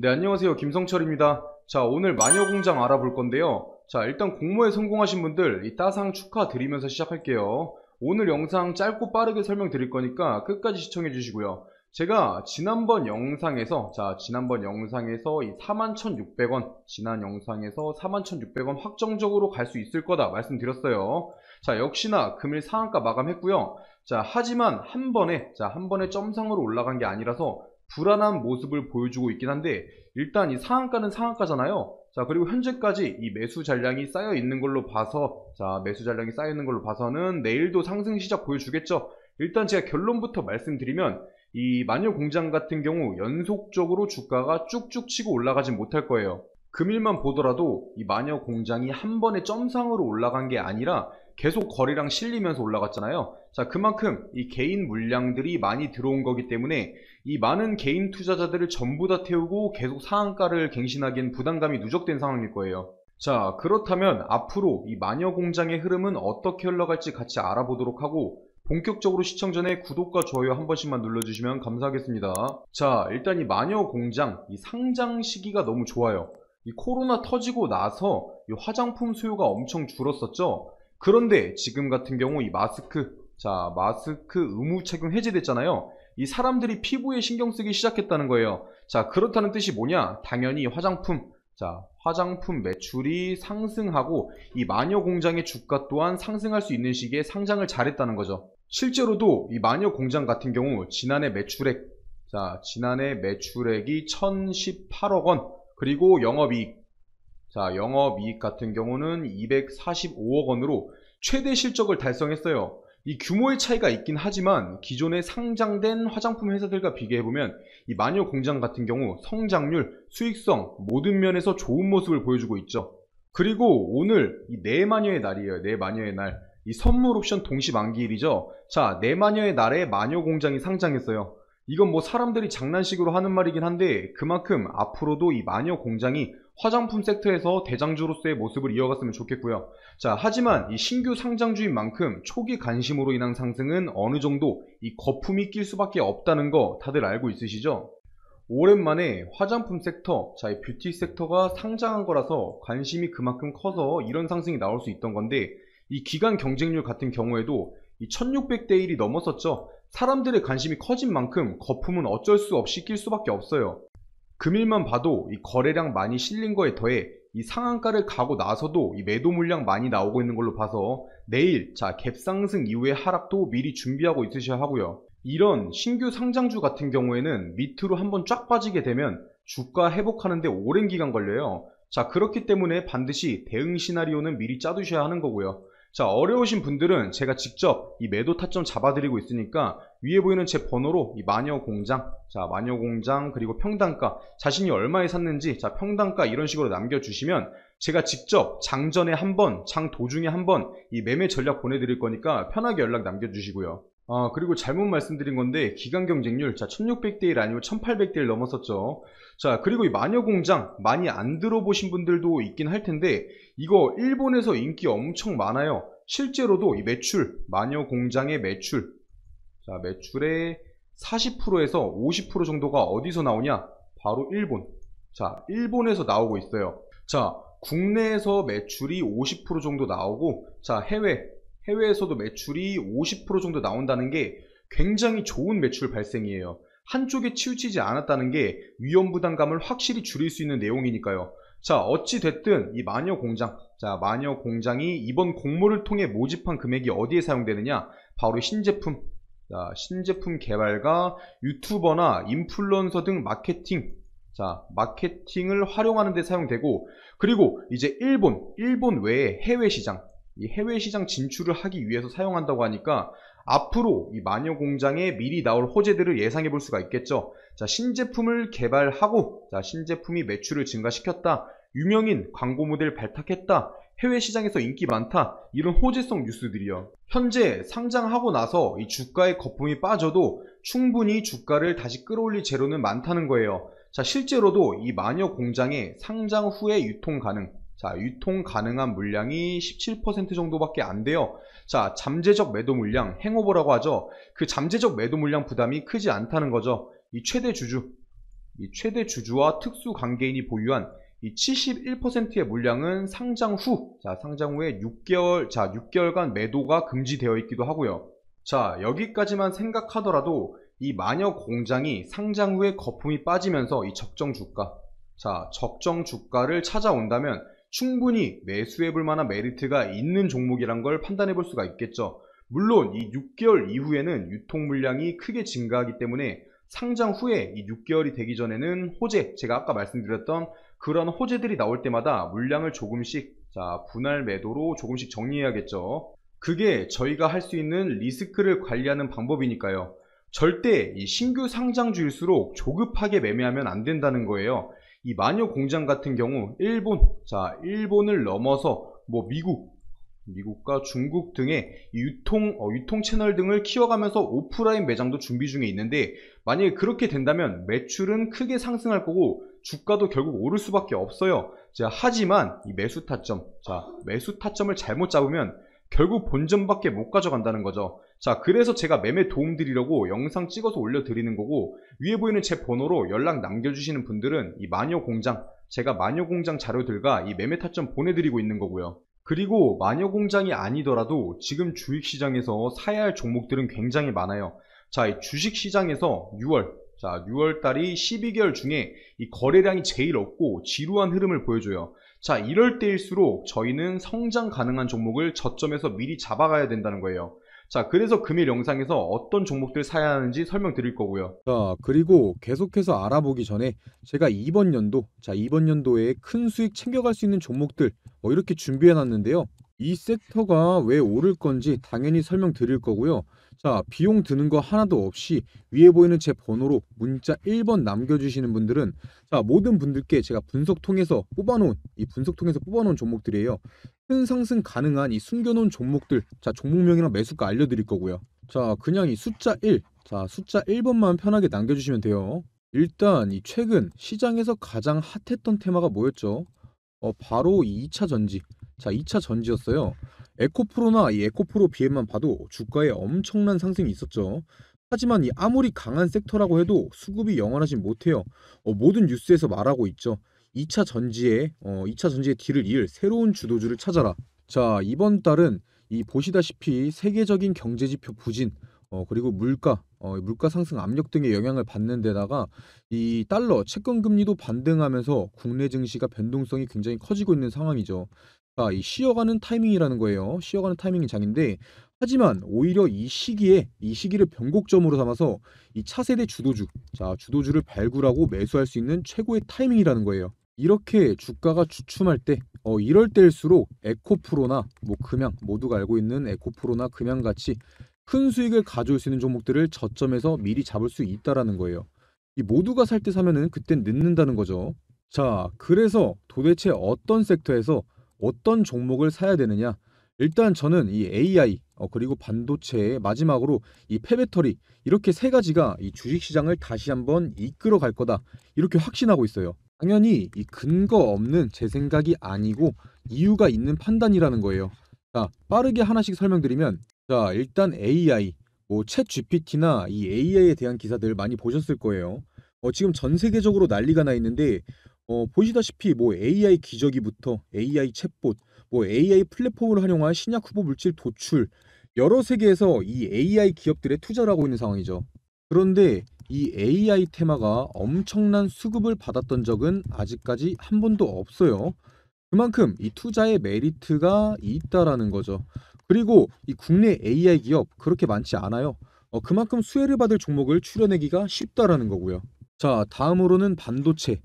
네, 안녕하세요. 김성철입니다. 자, 오늘 마녀공장 알아볼 건데요. 자, 일단 공모에 성공하신 분들 이 따상 축하드리면서 시작할게요. 오늘 영상 짧고 빠르게 설명드릴 거니까 끝까지 시청해 주시고요. 제가 지난번 영상에서 이 41,600원, 지난 영상에서 41,600원 확정적으로 갈 수 있을 거다 말씀드렸어요. 자, 역시나 금일 상한가 마감했고요. 자, 하지만 한 번에 점상으로 올라간 게 아니라서 불안한 모습을 보여주고 있긴 한데, 일단 이 상한가는 상한가잖아요. 자, 그리고 현재까지 이 매수 잔량이 쌓여 있는 걸로 봐서는 내일도 상승 시작 보여주겠죠. 일단 제가 결론부터 말씀드리면, 이 마녀공장 같은 경우 연속적으로 주가가 쭉쭉 치고 올라가진 못할 거예요. 금일만 보더라도 이 마녀공장이 한 번에 점상으로 올라간 게 아니라 계속 거래량 실리면서 올라갔잖아요. 자, 그만큼 이 개인 물량들이 많이 들어온 거기 때문에 이 많은 개인 투자자들을 전부 다 태우고 계속 상한가를 갱신하기엔 부담감이 누적된 상황일 거예요. 자, 그렇다면 앞으로 이 마녀공장의 흐름은 어떻게 흘러갈지 같이 알아보도록 하고, 본격적으로 시청 전에 구독과 좋아요 한 번씩만 눌러주시면 감사하겠습니다. 자, 일단 이 마녀공장 이 상장 시기가 너무 좋아요. 이 코로나 터지고 나서 이 화장품 수요가 엄청 줄었었죠. 그런데 지금 같은 경우 이 마스크 의무 착용 해제됐잖아요. 이 사람들이 피부에 신경 쓰기 시작했다는 거예요. 자, 그렇다는 뜻이 뭐냐? 당연히 화장품 매출이 상승하고 매 마녀공장의 주가 또한 상승할 수 있는 시기에 상장을 잘했다는 거죠. 실제로도 이 마녀공장 같은 경우 지난해 매출액이 1018억 원, 그리고 영업이익 같은 경우는 245억 원으로 최대 실적을 달성했어요. 이 규모의 차이가 있긴 하지만 기존에 상장된 화장품 회사들과 비교해보면 이 마녀공장 같은 경우 성장률, 수익성 모든 면에서 좋은 모습을 보여주고 있죠. 그리고 오늘 이 내마녀의 날이에요. 내마녀의 날. 이 선물 옵션 동시 만기일이죠. 자, 내마녀의 날에 마녀공장이 상장했어요. 이건 뭐 사람들이 장난식으로 하는 말이긴 한데, 그만큼 앞으로도 이 마녀공장이 화장품 섹터에서 대장주로서의 모습을 이어갔으면 좋겠고요. 자, 하지만 이 신규 상장주인 만큼 초기 관심으로 인한 상승은 어느 정도 이 거품이 낄 수밖에 없다는 거 다들 알고 있으시죠? 오랜만에 화장품 sek터, 이 뷰티 섹터가 상장한 거라서 관심이 그만큼 커서 이런 상승이 나올 수 있던 건데, 이 기간 경쟁률 같은 경우에도 이 1600대 1이 넘었었죠. 사람들의 관심이 커진 만큼 거품은 어쩔 수 없이 낄 수밖에 없어요. 금일만 봐도 이 거래량 많이 실린 거에 더해 이 상한가를 가고 나서도 이 매도 물량 많이 나오고 있는 걸로 봐서 내일 갭상승 이후의 하락도 미리 준비하고 있으셔야 하고요. 이런 신규 상장주 같은 경우에는 밑으로 한번 쫙 빠지게 되면 주가 회복하는데 오랜 기간 걸려요. 자, 그렇기 때문에 반드시 대응 시나리오는 미리 짜두셔야 하는 거고요. 자, 어려우신 분들은 제가 직접 이 매도 타점 잡아드리고 있으니까 위에 보이는 제 번호로 이 마녀공장, 그리고 평단가, 자신이 얼마에 샀는지, 평단가 이런 식으로 남겨주시면 제가 직접 장전에 한 번, 장 도중에 한 번 이 매매 전략 보내드릴 거니까 편하게 연락 남겨주시고요. 그리고 잘못 말씀드린 건데 기간 경쟁률 1600대 1 아니고 1800대 1 넘었었죠. 자, 그리고 이 마녀공장 많이 안 들어보신 분들도 있긴 할 텐데 이거 일본에서 인기 엄청 많아요. 실제로도 이 마녀공장의 매출의 40%에서 50% 정도가 어디서 나오냐? 바로 일본. 자, 일본에서 나오고 있어요. 자, 국내에서 매출이 50% 정도 나오고, 자, 해외에서도 매출이 50% 정도 나온다는 게 굉장히 좋은 매출 발생이에요. 한쪽에 치우치지 않았다는 게 위험 부담감을 확실히 줄일 수 있는 내용이니까요. 자, 어찌 됐든 이 마녀공장이 이번 공모를 통해 모집한 금액이 어디에 사용되느냐? 바로 신제품 개발과 유튜버나 인플루언서 등 마케팅을 활용하는 데 사용되고, 그리고 이제 일본 외에 이 해외 시장 진출을 하기 위해서 사용한다고 하니까 앞으로 이 마녀공장에 미리 나올 호재들을 예상해 볼 수가 있겠죠. 자, 신제품을 개발하고, 신제품이 매출을 증가시켰다, 유명인 광고 모델 발탁했다, 해외 시장에서 인기 많다, 이런 호재성 뉴스들이요. 현재 상장하고 나서 이 주가의 거품이 빠져도 충분히 주가를 다시 끌어올릴 재료는 많다는 거예요. 자, 실제로도 이 마녀공장의 상장 후에 유통 가능한 물량이 17% 정도밖에 안 돼요. 자, 잠재적 매도 물량, 행오버라고 하죠. 그 잠재적 매도 물량 부담이 크지 않다는 거죠. 이 최대 주주, 이 최대 주주와 특수 관계인이 보유한 이 71%의 물량은 상장 후, 상장 후에 6개월간 매도가 금지되어 있기도 하고요. 자, 여기까지만 생각하더라도 이 마녀 공장이 상장 후에 거품이 빠지면서 이 적정 주가를 찾아온다면 충분히 매수해볼 만한 메리트가 있는 종목이란 걸 판단해 볼 수가 있겠죠. 물론 이 6개월 이후에는 유통 물량이 크게 증가하기 때문에 상장 후에 이 6개월이 되기 전에는 제가 아까 말씀드렸던 그런 호재들이 나올 때마다 물량을 조금씩 분할 매도로 조금씩 정리해야겠죠. 그게 저희가 할 수 있는 리스크를 관리하는 방법이니까요. 절대 이 신규 상장주일수록 조급하게 매매하면 안 된다는 거예요. 이 마녀 공장 같은 경우 일본을 넘어서 미국과 중국 등의 유통 채널 등을 키워가면서 오프라인 매장도 준비 중에 있는데, 만약에 그렇게 된다면 매출은 크게 상승할 거고 주가도 결국 오를 수밖에 없어요. 하지만 이 매수 타점을 잘못 잡으면 결국 본전밖에 못 가져간다는 거죠. 그래서 제가 매매 도움 드리려고 영상 찍어서 올려드리는 거고, 위에 보이는 제 번호로 연락 남겨주시는 분들은 이 제가 마녀공장 자료들과 이 매매 타점 보내드리고 있는 거고요. 그리고 마녀공장이 아니더라도 지금 주식시장에서 사야 할 종목들은 굉장히 많아요. 이 주식시장에서 6월 달이 12개월 중에 이 거래량이 제일 없고 지루한 흐름을 보여줘요. 이럴 때일수록 저희는 성장 가능한 종목을 저점에서 미리 잡아가야 된다는 거예요. 그래서 금일 영상에서 어떤 종목들 사야 하는지 설명드릴 거고요. 그리고 계속해서 알아보기 전에 제가 이번 연도에 큰 수익 챙겨갈 수 있는 종목들 이렇게 준비해 놨는데요. 이 섹터가 왜 오를 건지 당연히 설명드릴 거고요. 비용 드는 거 하나도 없이 위에 보이는 제 번호로 문자 1번 남겨주시는 분들은 모든 분들께 제가 분석 통해서 뽑아놓은 종목들이에요. 큰 상승 가능한 이 숨겨놓은 종목들, 종목명이랑 매수가 알려드릴 거고요. 그냥 이 숫자 1번만 편하게 남겨주시면 돼요. 일단 이 최근 시장에서 가장 핫했던 테마가 뭐였죠? 바로 이 2차 전지. 2차 전지였어요. 에코프로나 이 에코프로 BM만 봐도 주가에 엄청난 상승이 있었죠. 하지만 이 아무리 강한 섹터라고 해도 수급이 영원하진 못해요. 모든 뉴스에서 말하고 있죠. 2차 전지의 뒤를 이을 새로운 주도주를 찾아라. 이번 달은 이 보시다시피 세계적인 경제지표 부진, 그리고 물가 상승 압력 등의 영향을 받는 데다가 이 달러 채권 금리도 반등하면서 국내 증시가 변동성이 굉장히 커지고 있는 상황이죠. 이 쉬어가는 타이밍이라는 거예요. 쉬어가는 타이밍이 장인데, 하지만 오히려 이 시기를 변곡점으로 삼아서 이 차세대 주도주를 발굴하고 매수할 수 있는 최고의 타이밍이라는 거예요. 이렇게 주가가 주춤할 때 이럴 때일수록 에코프로나 금양, 모두가 알고 있는 에코프로나 금양같이 큰 수익을 가져올 수 있는 종목들을 저점에서 미리 잡을 수 있다라는 거예요. 이 모두가 살 때 사면은 그땐 늦는다는 거죠. 그래서 도대체 어떤 섹터에서 어떤 종목을 사야 되느냐? 일단 저는 이 AI 그리고 반도체, 마지막으로 이 폐배터리, 이렇게 세 가지가 이 주식시장을 다시 한번 이끌어 갈 거다, 이렇게 확신하고 있어요. 당연히 이 근거 없는 제 생각이 아니고 이유가 있는 판단이라는 거예요. 빠르게 하나씩 설명드리면, 일단 AI, 챗 GPT나 이 AI에 대한 기사들 많이 보셨을 거예요. 지금 전 세계적으로 난리가 나 있는데, 보시다시피 AI 기저귀부터 AI 챗봇, AI 플랫폼을 활용한 신약 후보 물질 도출, 여러 세계에서 이 AI 기업들에 투자를 하고 있는 상황이죠. 그런데 이 AI 테마가 엄청난 수급을 받았던 적은 아직까지 한 번도 없어요. 그만큼 이 투자의 메리트가 있다라는 거죠. 그리고 이 국내 AI 기업 그렇게 많지 않아요. 그만큼 수혜를 받을 종목을 추려내기가 쉽다라는 거고요. 다음으로는 반도체.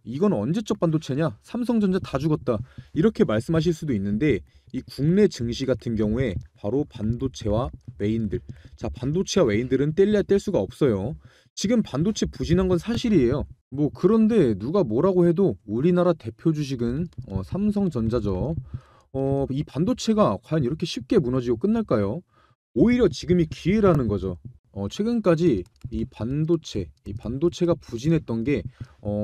이건 언제적 반도체냐? 삼성전자 다 죽었다, 이렇게 말씀하실 수도 있는데, 이 국내 증시 같은 경우에 바로 반도체와 외인들. 반도체와 외인들은 뗄래야 뗄 수가 없어요. 지금 반도체 부진한 건 사실이에요. 그런데 누가 뭐라고 해도 우리나라 대표 주식은 삼성전자죠. 이 반도체가 과연 이렇게 쉽게 무너지고 끝날까요? 오히려 지금이 기회라는 거죠. 최근까지 이 반도체가 부진했던 게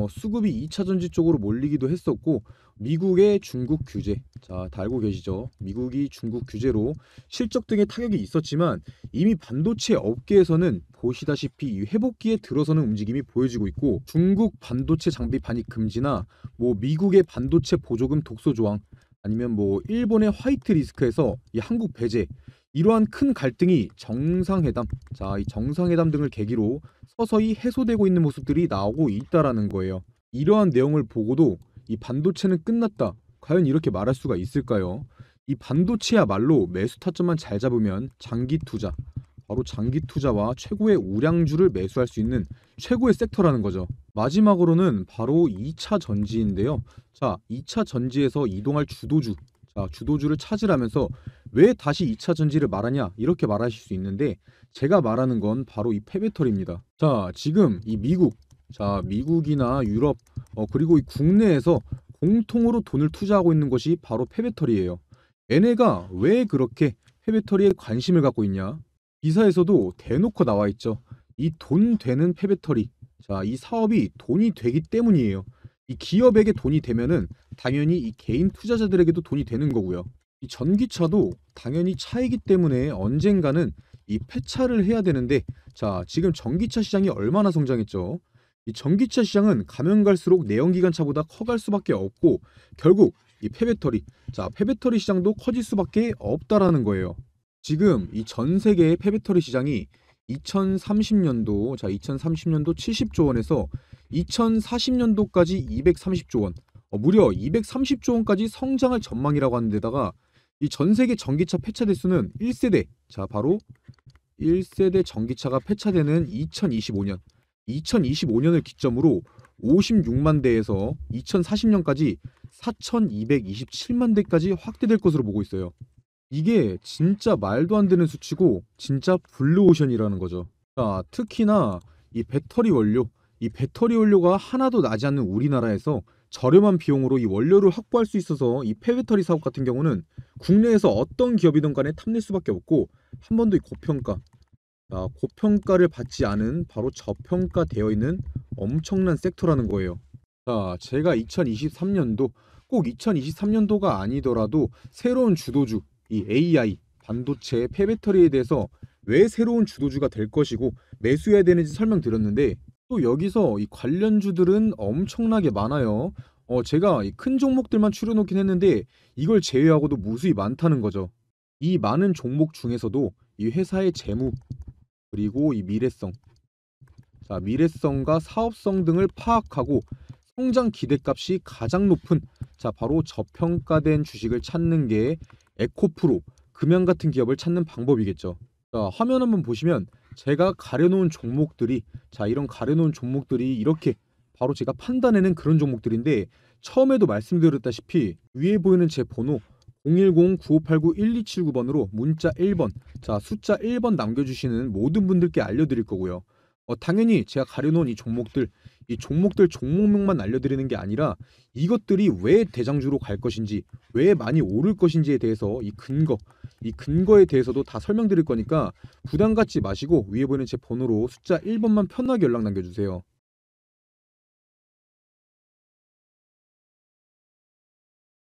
수급이 2차 전지 쪽으로 몰리기도 했었고, 미국의 중국 규제, 자, 다 알고 계시죠? 미국이 중국 규제로 실적 등의 타격이 있었지만 이미 반도체 업계에서는 보시다시피 이 회복기에 들어서는 움직임이 보여지고 있고, 중국 반도체 장비 반입 금지나 뭐 미국의 반도체 보조금 독소 조항, 아니면 뭐 일본의 화이트 리스크에서 이 한국 배제, 이러한 큰 갈등이 정상회담, 자, 이 정상회담 등을 계기로 서서히 해소되고 있는 모습들이 나오고 있다라는 거예요. 이러한 내용을 보고도 이 반도체는 끝났다, 과연 이렇게 말할 수가 있을까요? 이 반도체야말로 매수 타점만 잘 잡으면 장기 투자, 바로 장기 투자와 최고의 우량주를 매수할 수 있는 최고의 섹터라는 거죠. 마지막으로는 바로 2차 전지인데요. 자, 2차 전지에서 이동할 주도주, 자, 주도주를 찾으라면서 왜 다시 2차 전지를 말하냐, 이렇게 말하실 수 있는데, 제가 말하는 건 바로 이 폐배터리입니다. 자, 지금 이 미국이나 유럽, 그리고 이 국내에서 공통으로 돈을 투자하고 있는 것이 바로 폐배터리예요. 얘네가 왜 그렇게 폐배터리에 관심을 갖고 있냐? 기사에서도 대놓고 나와 있죠. 이 돈 되는 폐배터리. 자, 이 사업이 돈이 되기 때문이에요. 이 기업에게 돈이 되면은 당연히 이 개인 투자자들에게도 돈이 되는 거고요. 이 전기차도 당연히 차이기 때문에 언젠가는 이 폐차를 해야 되는데, 자, 지금 전기차 시장이 얼마나 성장했죠? 이 전기차 시장은 가면 갈수록 내연기관차보다 커갈 수밖에 없고, 결국 이 폐배터리, 자, 폐배터리 시장도 커질 수밖에 없다라는 거예요. 지금 이 전 세계의 폐배터리 시장이 2030년도, 자, 2030년도 70조 원에서 2040년도까지 230조 원, 무려 230조 원까지 성장할 전망이라고 하는 데다가, 이 전 세계 전기차 폐차 대수는 1세대, 자, 바로 1세대 전기차가 폐차되는 2025년을 기점으로 56만 대에서 2040년까지 4227만 대까지 확대될 것으로 보고 있어요. 이게 진짜 말도 안 되는 수치고 진짜 블루오션이라는 거죠. 자, 특히나 이 배터리 원료가 하나도 나지 않는 우리나라에서 저렴한 비용으로 이 원료를 확보할 수 있어서 이 폐배터리 사업 같은 경우는 국내에서 어떤 기업이든 간에 탐낼 수밖에 없고, 한 번도 이 고평가를 받지 않은, 바로 저평가되어 있는 엄청난 섹터라는 거예요. 자, 제가 2023년도, 꼭 2023년도가 아니더라도 새로운 주도주, 이 AI, 반도체, 폐배터리에 대해서 왜 새로운 주도주가 될 것이고 매수해야 되는지 설명드렸는데, 또 여기서 이 관련주들은 엄청나게 많아요. 제가 이 큰 종목들만 추려놓긴 했는데 이걸 제외하고도 무수히 많다는 거죠. 이 많은 종목 중에서도 이 회사의 재무, 그리고 이 미래성, 자, 미래성과 사업성 등을 파악하고 성장 기대값이 가장 높은, 자, 바로 저평가된 주식을 찾는 게 에코프로, 금양 같은 기업을 찾는 방법이겠죠. 자, 화면 한번 보시면 제가 가려놓은 종목들이, 자, 이런 가려놓은 종목들이 이렇게 바로 제가 판단해낸 그런 종목들인데, 처음에도 말씀드렸다시피 위에 보이는 제 번호 010-9589-1279번으로 문자 1번, 자, 숫자 1번 남겨주시는 모든 분들께 알려드릴 거고요. 당연히 제가 가려놓은 이 종목들 종목명만 알려드리는 게 아니라 이것들이 왜 대장주로 갈 것인지, 왜 많이 오를 것인지에 대해서 이 근거에 대해서도 다 설명드릴 거니까 부담 갖지 마시고 위에 보이는 제 번호로 숫자 1번만 편하게 연락 남겨주세요.